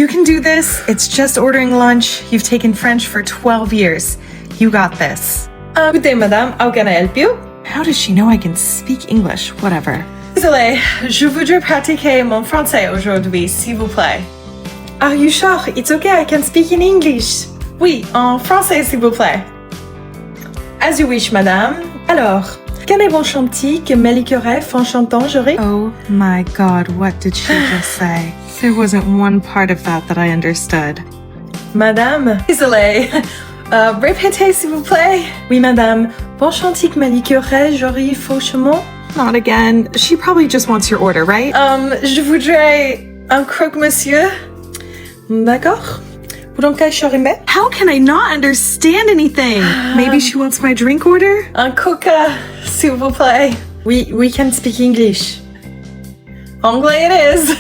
You can do this. It's just ordering lunch. You've taken French for 12 years. You got this. Good day, madame. How can I help you? How does she know I can speak English? Whatever. Désolé, je voudrais pratiquer mon français aujourd'hui, s'il vous plaît. Are you sure? It's okay, I can speak in English. Oui, en français, s'il vous plaît. As you wish, madame. Alors, quel est bon chantier que m'éliquerait en chantant, j'aurais? Oh my God, what did she just say? There wasn't one part of that I understood. Madame, désolé. Répétez, s'il vous plaît. Oui, madame. Bon chantier que m'éliquerait, j'aurais fauchement. Not again. She probably just wants your order, right? Je voudrais un croque-monsieur. D'accord. Vous donc chorimbe? How can I not understand anything? Maybe she wants my drink order? Un coca, s'il vous plaît. We can speak English. Anglais it is.